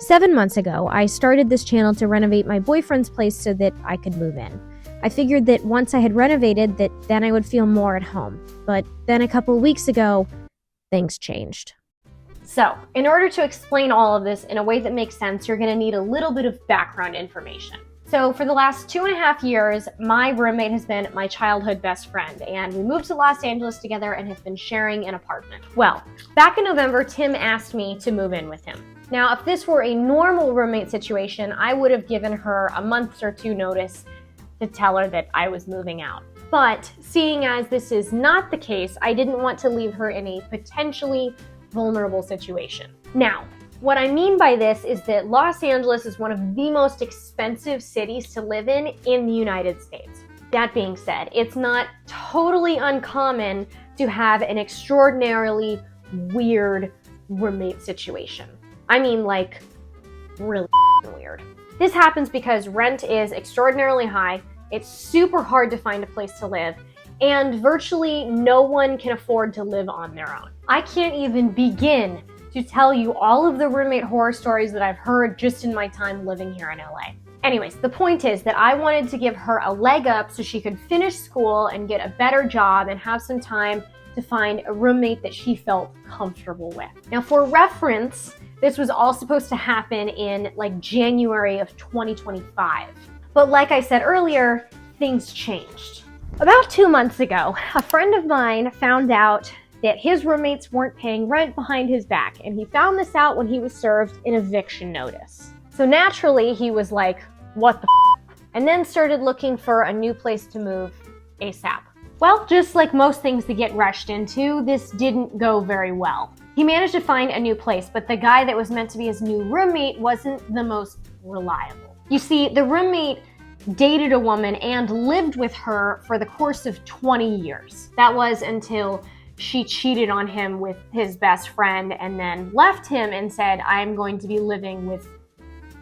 7 months ago, I started this channel to renovate my boyfriend's place so that I could move in. I figured that once I had renovated, then I would feel more at home. But then a couple weeks ago, things changed. So, in order to explain all of this in a way that makes sense, you're going to need a little bit of background information. So, for the last 2.5 years, my roommate has been my childhood best friend, and we moved to Los Angeles together and have been sharing an apartment. Well, back in November, Tim asked me to move in with him. Now, if this were a normal roommate situation, I would have given her a month or two notice to tell her that I was moving out. But seeing as this is not the case, I didn't want to leave her in a potentially vulnerable situation. Now, what I mean by this is that Los Angeles is one of the most expensive cities to live in the United States. That being said, it's not totally uncommon to have an extraordinarily weird roommate situation. I mean, like, really weird. This happens because rent is extraordinarily high, it's super hard to find a place to live, and virtually no one can afford to live on their own. I can't even begin to tell you all of the roommate horror stories that I've heard just in my time living here in LA. Anyways, the point is that I wanted to give her a leg up so she could finish school and get a better job and have some time to find a roommate that she felt comfortable with. Now, for reference, this was all supposed to happen in like January of 2025. But like I said earlier, things changed. About 2 months ago, a friend of mine found out that his roommates weren't paying rent behind his back, and he found this out when he was served an eviction notice. So naturally, he was like, what the f***? And then started looking for a new place to move ASAP. Well, just like most things that get rushed into, this didn't go very well. He managed to find a new place, but the guy that was meant to be his new roommate wasn't the most reliable. You see, the roommate dated a woman and lived with her for the course of 20 years. That was until she cheated on him with his best friend and then left him and said, I'm going to be living with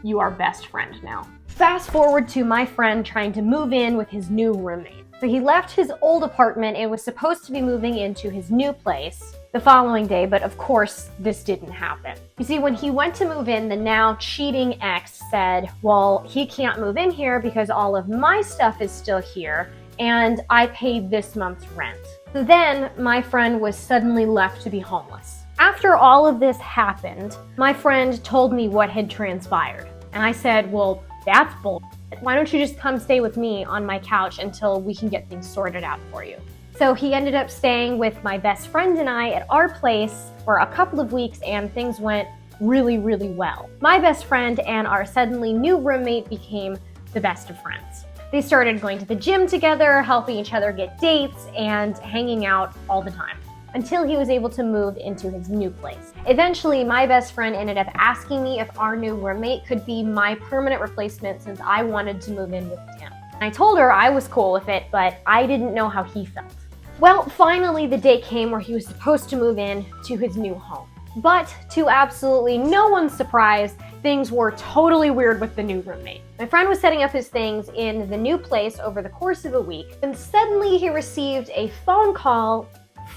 your best friend now. Fast forward to my friend trying to move in with his new roommate. So he left his old apartment and was supposed to be moving into his new place the following day, but of course, this didn't happen. You see, when he went to move in, the now cheating ex said, well, he can't move in here because all of my stuff is still here and I paid this month's rent. So then my friend was suddenly left to be homeless. After all of this happened, my friend told me what had transpired. And I said, well, that's bull. Why don't you just come stay with me on my couch until we can get things sorted out for you? So he ended up staying with my best friend and I at our place for a couple of weeks, and things went really, really well. My best friend and our suddenly new roommate became the best of friends. They started going to the gym together, helping each other get dates, and hanging out all the time, until he was able to move into his new place. Eventually, my best friend ended up asking me if our new roommate could be my permanent replacement since I wanted to move in with him. I told her I was cool with it, but I didn't know how he felt. Well, finally the day came where he was supposed to move in to his new home. But to absolutely no one's surprise, things were totally weird with the new roommate. My friend was setting up his things in the new place over the course of a week, and suddenly he received a phone call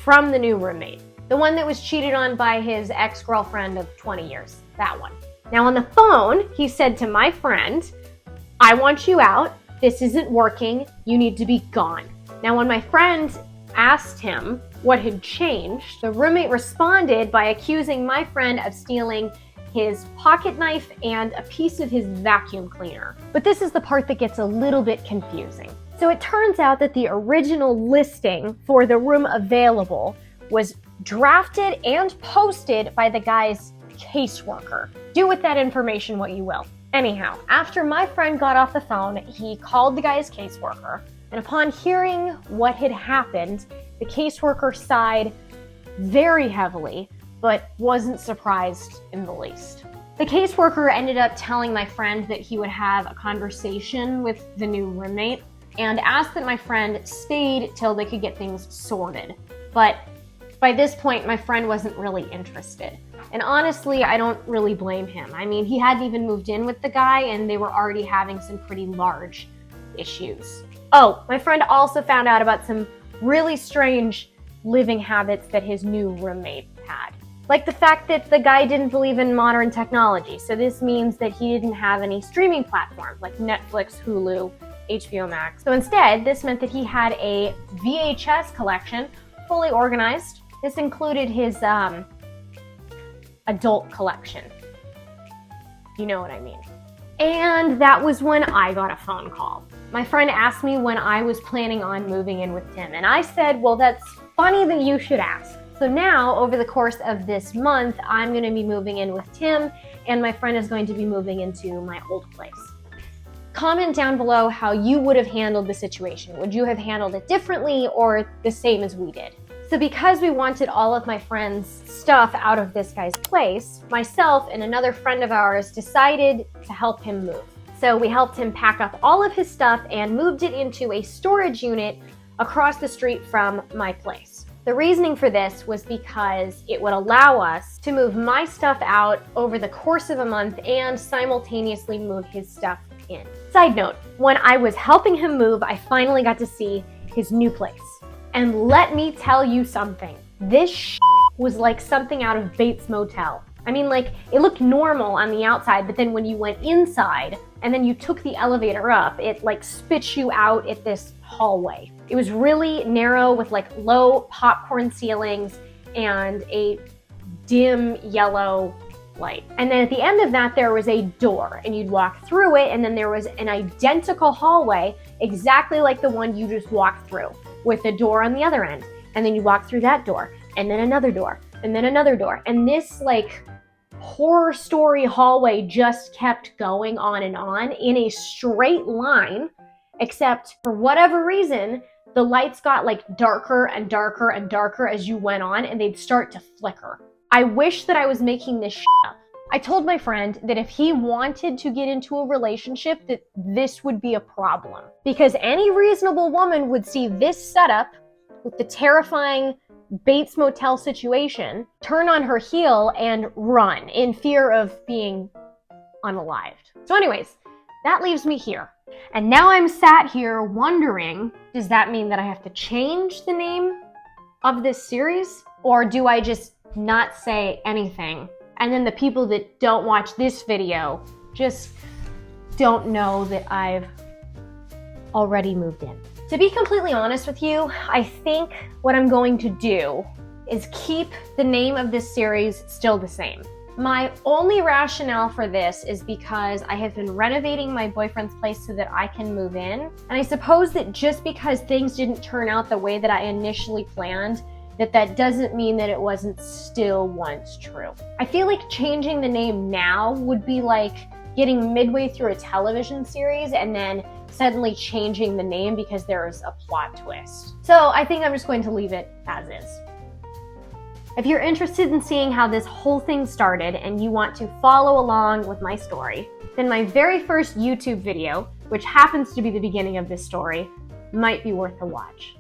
from the new roommate, the one that was cheated on by his ex-girlfriend of 20 years, that one. Now on the phone, he said to my friend, I want you out, this isn't working, you need to be gone. Now when my friend asked him what had changed, the roommate responded by accusing my friend of stealing his pocket knife and a piece of his vacuum cleaner. But this is the part that gets a little bit confusing. So it turns out that the original listing for the room available was drafted and posted by the guy's caseworker. Do with that information what you will. Anyhow, after my friend got off the phone, he called the guy's caseworker, and upon hearing what had happened, the caseworker sighed very heavily, but wasn't surprised in the least. The caseworker ended up telling my friend that he would have a conversation with the new roommate and asked that my friend stayed till they could get things sorted. But by this point, my friend wasn't really interested. And honestly, I don't really blame him. I mean, he hadn't even moved in with the guy and they were already having some pretty large issues. Oh, my friend also found out about some really strange living habits that his new roommate had. Like the fact that the guy didn't believe in modern technology. So this means that he didn't have any streaming platforms like Netflix, Hulu, HBO Max. So instead, this meant that he had a VHS collection fully organized. This included his adult collection. You know what I mean. And that was when I got a phone call. My friend asked me when I was planning on moving in with Tim, and I said, well, that's funny that you should ask. So now, over the course of this month, I'm gonna be moving in with Tim, and my friend is going to be moving into my old place. Comment down below how you would have handled the situation. Would you have handled it differently or the same as we did? So because we wanted all of my friend's stuff out of this guy's place, myself and another friend of ours decided to help him move. So we helped him pack up all of his stuff and moved it into a storage unit across the street from my place. The reasoning for this was because it would allow us to move my stuff out over the course of a month and simultaneously move his stuff in. Side note, when I was helping him move, I finally got to see his new place. And let me tell you something, this was like something out of Bates Motel. I mean, like, it looked normal on the outside, but then when you went inside and then you took the elevator up, it like spits you out at this hallway. It was really narrow with like low popcorn ceilings and a dim yellow light. And then at the end of that, there was a door and you'd walk through it, and then there was an identical hallway, exactly like the one you just walked through, with a door on the other end. And then you walk through that door, and then another door, and then another door. And this like horror story hallway just kept going on and on in a straight line, except for whatever reason, the lights got like darker and darker and darker as you went on, and they'd start to flicker. I wish that I was making this up. I told my friend that if he wanted to get into a relationship, that this would be a problem. Because any reasonable woman would see this setup with the terrifying Bates Motel situation, turn on her heel and run in fear of being unalived. So anyways, that leaves me here. And now I'm sat here wondering, does that mean that I have to change the name of this series? Or do I just not say anything? And then the people that don't watch this video just don't know that I've already moved in. To be completely honest with you, I think what I'm going to do is keep the name of this series still the same. My only rationale for this is because I have been renovating my boyfriend's place so that I can move in. And I suppose that just because things didn't turn out the way that I initially planned, that doesn't mean that it wasn't still once true. I feel like changing the name now would be like getting midway through a television series and then suddenly changing the name because there is a plot twist. So I think I'm just going to leave it as is. If you're interested in seeing how this whole thing started and you want to follow along with my story, then my very first YouTube video, which happens to be the beginning of this story, might be worth a watch.